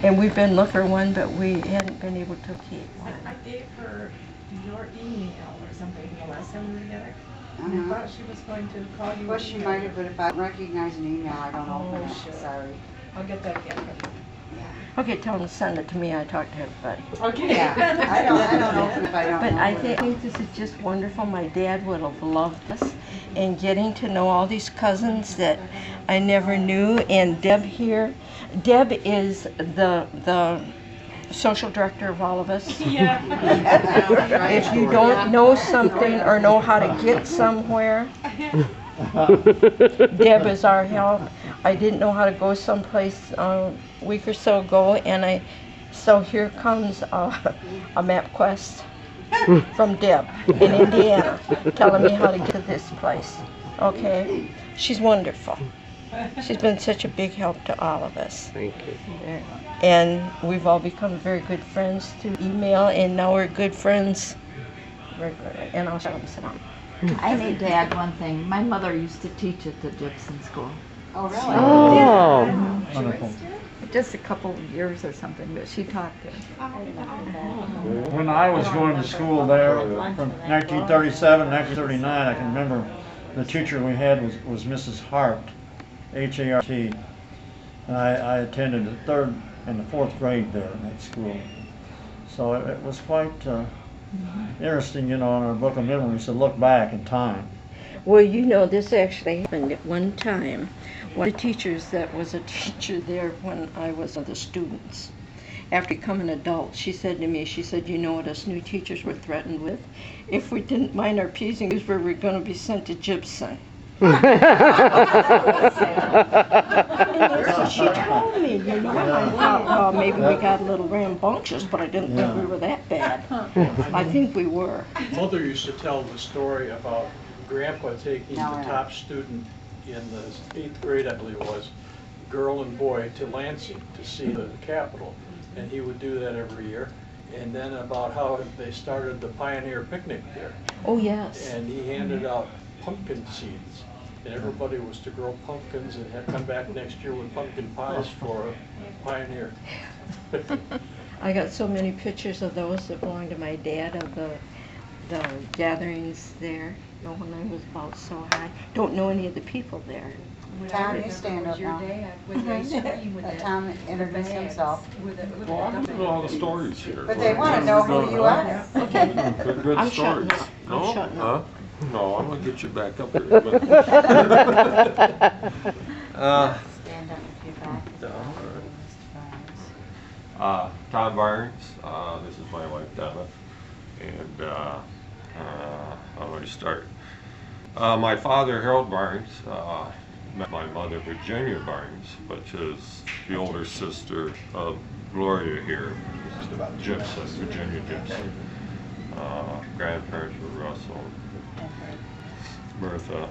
And we've been looking for one, but we hadn't been able to keep one. I gave her your email or something the last time we were together. And I thought she was going to call you. Well, she might have, but if I recognize an email, I don't open it. Sure. Sorry. I'll get that again. Okay, tell them to send it to me. I talk to everybody. Okay. Yeah, I don't open if I don't But know I it. think this is just wonderful. My dad would have loved this. And getting to know all these cousins that I never knew. And Deb here. Deb is the social director of all of us. Yeah. If you don't know something or know how to get somewhere, Deb is our help. I didn't know how to go someplace a week or so ago, and so here comes a MapQuest from Deb in Indiana, telling me how to get to this place. Okay, she's wonderful. She's been such a big help to all of us. Thank you. And we've all become very good friends through email, and now we're good friends regularly. And I'll show them some. I need to add one thing. My mother used to teach at the Jibson school. Oh, really? Oh. Wonderful. Just a couple of years or something, but she taught there. When I was going to school there, from 1937, 1939, I can remember the teacher we had was Mrs. Hart, H-A-R-T. And I attended the 3rd and the 4th grade there in that school. So it was quite interesting, you know, in our book of memories to look back in time. Well, you know, this actually happened at one time. One of the teachers that was a teacher there when I was one of the students, after becoming an adult, she said to me, she said, you know what us new teachers were threatened with? If we didn't mind our P's and Q's, we were going to be sent to Jibson. She told me, you know, I thought, well, maybe we got a little rambunctious, but I didn't think we were that bad. I think we were. Mother used to tell the story about Grandpa taking No, the I know. top student in the 8th grade, I believe it was, girl and boy, to Lansing to see the Capitol. And he would do that every year. And then about how they started the Pioneer Picnic there. Oh, yes. And he handed out pumpkin seeds. And everybody was to grow pumpkins and had come back next year with pumpkin pies for a Pioneer. I got so many pictures of those that belonged to my dad of the gatherings there. You know, when I was about so high. Don't know any of the people there. Tom, you stand up now. Tom introduced himself. Well, I want to know all the stories here. But they want to know who you are. Okay. Good, good I'm stories. shutting up. I'm No? shutting Huh? up. No, I'm gonna get you back up here. Stand up if you're back. Tom Barnes, this is my wife Donna, and how do I start? My father, Harold Barnes, met my mother, Virginia Barnes, which is the older sister of Gloria here, Jibson, Virginia Jibson. Grandparents were Russell, Bertha.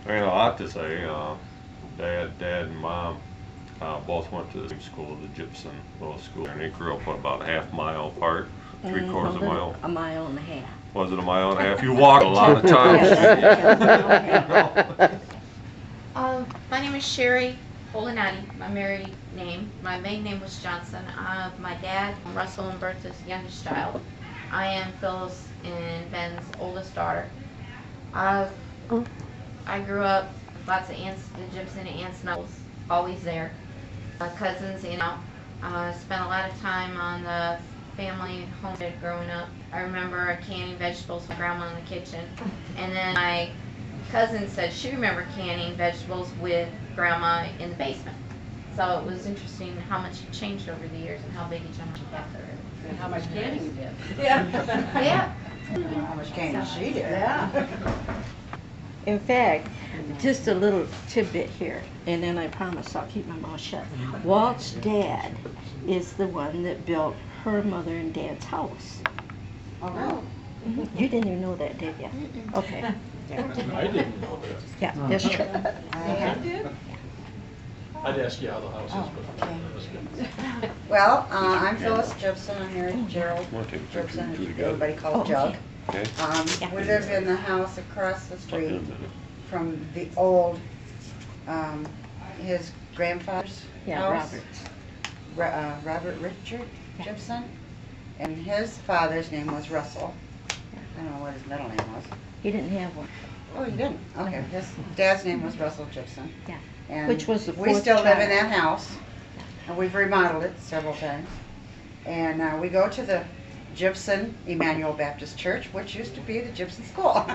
I mean, a lot to say. Dad and Mom both went to the same school, the Jibson Little School, and they grew up about a half-mile apart, three-quarters of a mile. A mile and a half. Was it a mile and a half? You walked a lot of times. My name is Sherry Polinati, my married name. My maiden name was Johnson. My dad, Russell and Bertha's youngest child. I am Phyllis and Ben's oldest daughter. I grew up with lots of aunts, the Jibson aunts and uncles, always there. Cousins, you know. Spent a lot of time on the family homestead growing up. I remember canning vegetables with Grandma in the kitchen. And then my cousin said she remembered canning vegetables with Grandma in the basement. So it was interesting how much it changed over the years and how big each other got there. And how much canning you did. Yeah. How much candy she did. Yeah. In fact, just a little tidbit here, and then I promise I'll keep my mouth shut. Walt's dad is the one that built her mother and dad's house. Oh, really? You didn't even know that, did you? Okay. I didn't know that. Yeah, that's true. I'd ask you how the house is, but okay. that was good. Well, I'm Phyllis Jibson. I'm married to Gerald Jibson. Everybody called Jug. Okay. We live in the house across the street from the old, his grandfather's Yeah, house. Roberts. Robert Richard Jibson, and his father's name was Russell. I don't know what his middle name was. He didn't have one. Oh, he didn't? Okay, his dad's name was Russell Jibson. Yeah. And Which was the we fourth still live in child. that house, and we've remodeled it several times. And we go to the Jibson Emmanuel Baptist Church, which used to be the Jibson School.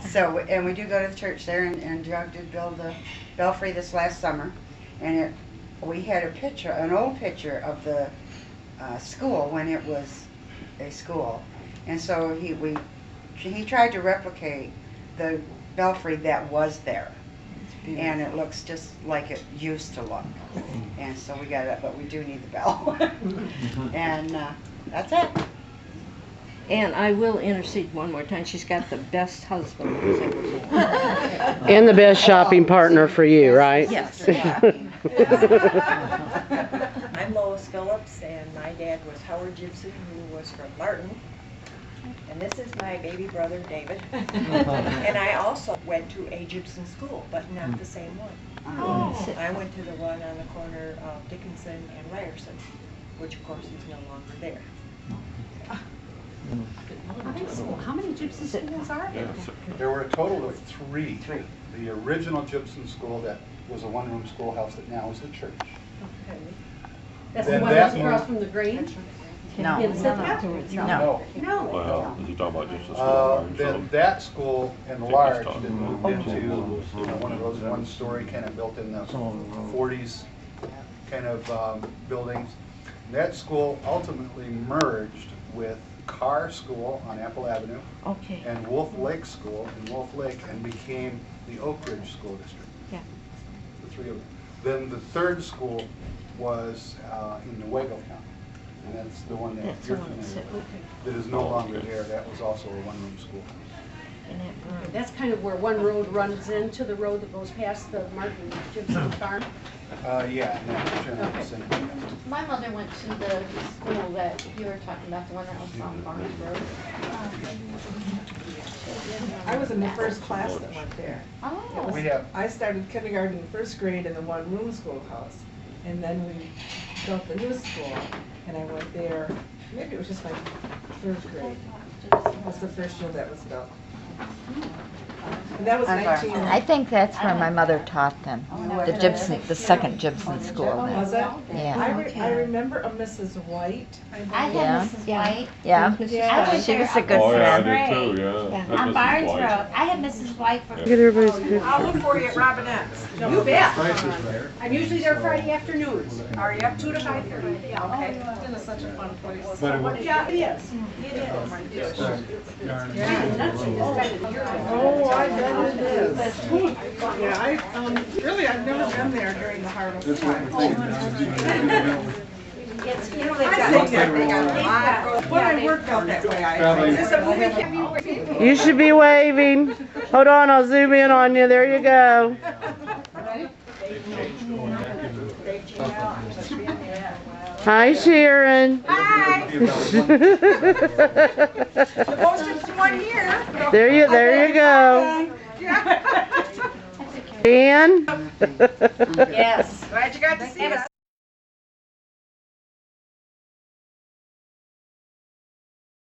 So, and we do go to the church there, and Doug did build the belfry this last summer. And we had a picture, an old picture of the school when it was a school. And so he tried to replicate the belfry that was there. And it looks just like it used to look. And so we got it, but we do need the bell. And that's it. And I will intercede one more time. She's got the best husband who's ever been. And the best shopping partner for you, right? Yes. I'm Lois Phillips, and my dad was Howard Jibson, who was from Martin. And this is my baby brother, David. And I also went to a Jibson school, but not the same one. Oh. I went to the one on the corner of Dickinson and Ryerson, which of course is no longer there. How many Jibson schools are there? There were a total of three. The original Jibson school that was a one-room schoolhouse that now is the church. Okay. That's Then the one that that's across moved- from the Grange? No. In Cynthia? No. No. Well, is he talking about just a school? Then that school enlarged Take this and moved time. into one of those one-story kind of built in the 40s kind of buildings. That school ultimately merged with Carr School on Apple Avenue Okay. and Wolf Lake School in Wolf Lake and became the Oak Ridge School District. Yeah. The three of them. Then the third school was in Newaygo County. And that's the one that That's you're the one familiar that's- with. That is no longer there. That was also a one-room school. And that burned. That's kind of where one road runs into the road that goes past the Martin Jibson farm. Yeah, in that general vicinity. My mother went to the school that you were talking about, the one that was on Barnes Road. I was in the first class that went there. Oh. We have, I started kindergarten and first grade in the one-room schoolhouse. And then we built the new school, and I went there, maybe it was just my third grade. That was the first year that was built. And that was I'm sorry. 19... I think that's where my mother taught them. The Gibson, the second Gibson school. Was it? Yeah. I remember a Mrs. White. I Yeah. had Mrs. White. Yeah. Yeah. She was a good Oh, yeah, I friend. did too, yeah. That's On Mrs. Barnes White. Road. I had Mrs. White for. Look at everybody's picture. I'll look for you at Robinette's. You bet. prices there. I'm usually there Friday afternoons. Are you up 2 to 5:30? Yeah, Okay. Austin is such a fun place. But it was- Yeah, it is. It is. Oh, I bet it is. Yeah, I've never been there during the harvest time. It's, you know, they've got, when I worked out that way, is this a movie? You should be waving. Hold on, I'll zoom in on you. There you go. Hi, Sharon. Hi. The most in 1 year. There you go. Dan? Yes. Glad you got to see us.